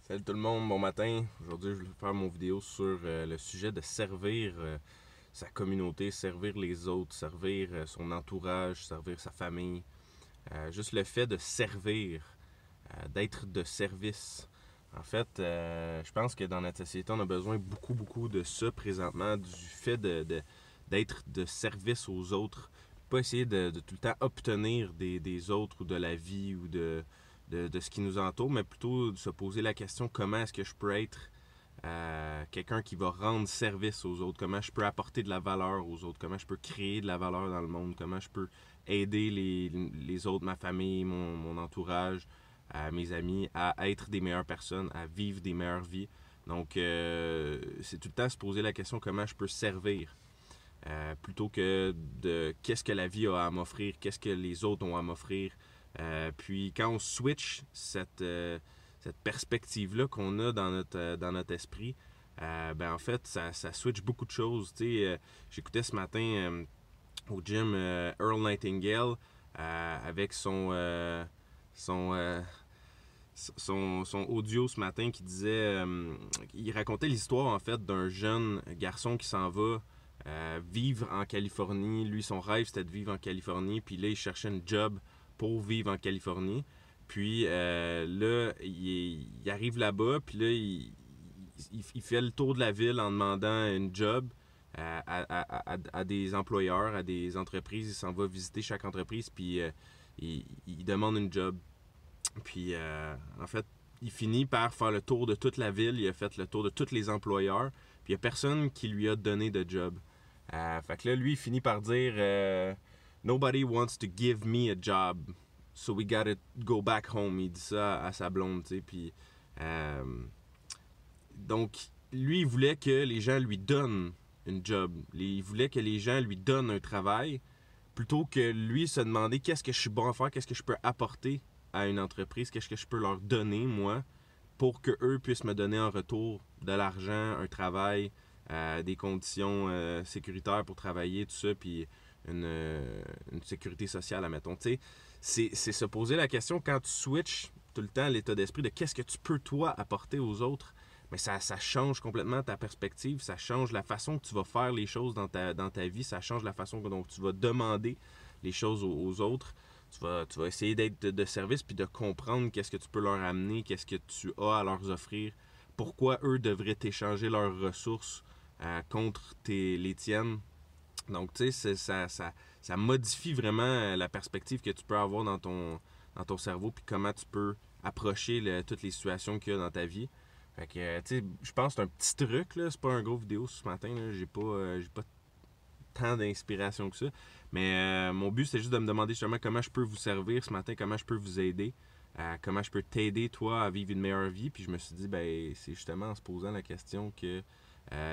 Salut tout le monde, bon matin. Aujourd'hui, je vais faire mon vidéo sur le sujet de servir sa communauté, servir les autres, servir son entourage, servir sa famille. Juste le fait de servir, d'être de service. En fait, je pense que dans notre société, on a besoin beaucoup de ça présentement, du fait d'être de service aux autres. Pas essayer de tout le temps obtenir des autres ou de la vie ou de ce qui nous entoure, mais plutôt de se poser la question comment est-ce que je peux être quelqu'un qui va rendre service aux autres, comment je peux apporter de la valeur aux autres, comment je peux créer de la valeur dans le monde, comment je peux aider les autres, ma famille, mon entourage, mes amis, à être des meilleures personnes, à vivre des meilleures vies. Donc, c'est tout le temps se poser la question comment je peux servir. Plutôt que de qu'est-ce que la vie a à m'offrir, qu'est-ce que les autres ont à m'offrir. Puis quand on switch cette perspective-là qu'on a dans notre esprit, ben en fait, ça switch beaucoup de choses. J'écoutais ce matin au gym Earl Nightingale avec son, son audio ce matin qui disait, il racontait l'histoire en fait d'un jeune garçon qui s'en va vivre en Californie. Lui, son rêve, c'était de vivre en Californie. Puis là, il cherchait une job pour vivre en Californie. Puis là, il arrive là-bas. Puis là, il fait le tour de la ville en demandant une job à des employeurs, à des entreprises. Il s'en va visiter chaque entreprise. Puis il demande une job. Puis en fait, il finit par faire le tour de toute la ville. Il a fait le tour de tous les employeurs. Puis il n'y a personne qui lui a donné de job. Fait que là, lui, il finit par dire Nobody wants to give me a job, so we gotta go back home. Il dit ça à sa blonde, tu sais. Puis donc, lui, il voulait que les gens lui donnent une job. Il voulait que les gens lui donnent un travail, plutôt que lui se demander qu'est-ce que je suis bon à faire, qu'est-ce que je peux apporter à une entreprise, qu'est-ce que je peux leur donner, moi, pour qu'eux puissent me donner en retour de l'argent, un travail, des conditions sécuritaires pour travailler, tout ça, puis une sécurité sociale, admettons. Tu sais, c'est se poser la question quand tu switches tout le temps l'état d'esprit de qu'est-ce que tu peux, toi, apporter aux autres. Mais ça change complètement ta perspective, ça change la façon que tu vas faire les choses dans ta vie, ça change la façon dont tu vas demander les choses aux autres. Tu vas essayer d'être de service puis de comprendre qu'est-ce que tu peux leur amener, qu'est-ce que tu as à leur offrir, pourquoi eux devraient t'échanger leurs ressources contre les tiennes. Donc, tu sais, ça modifie vraiment la perspective que tu peux avoir dans ton cerveau puis comment tu peux approcher toutes les situations qu'il y a dans ta vie. Fait que, tu sais, je pense que c'est un petit truc, là. C'est pas un gros vidéo ce matin, là. J'ai pas tant d'inspiration que ça. Mais mon but, c'est juste de me demander justement comment je peux vous servir ce matin, comment je peux vous aider, comment je peux t'aider, toi, à vivre une meilleure vie. Puis je me suis dit, ben, c'est justement en se posant la question que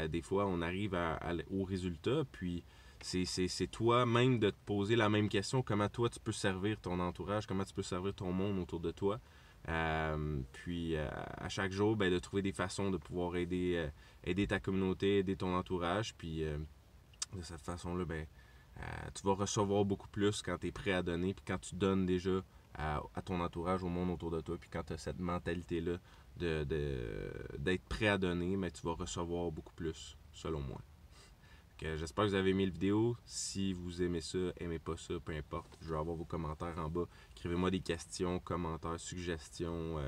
des fois, on arrive au résultat. Puis c'est toi-même de te poser la même question, comment toi, tu peux servir ton entourage, comment tu peux servir ton monde autour de toi. Puis à chaque jour, ben, de trouver des façons de pouvoir aider ta communauté, aider ton entourage. Puis de cette façon-là, ben, tu vas recevoir beaucoup plus quand tu es prêt à donner, puis quand tu donnes déjà à ton entourage, au monde autour de toi, puis quand tu as cette mentalité-là d'être prêt à donner, mais tu vas recevoir beaucoup plus, selon moi. J'espère que vous avez aimé la vidéo. Si vous aimez ça, aimez pas ça, peu importe. Je vais avoir vos commentaires en bas. Écrivez-moi des questions, commentaires, suggestions.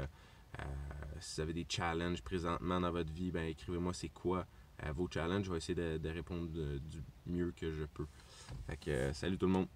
Si vous avez des challenges présentement dans votre vie, ben écrivez-moi c'est quoi vos challenges. Je vais essayer de répondre du mieux que je peux. Fait que salut tout le monde.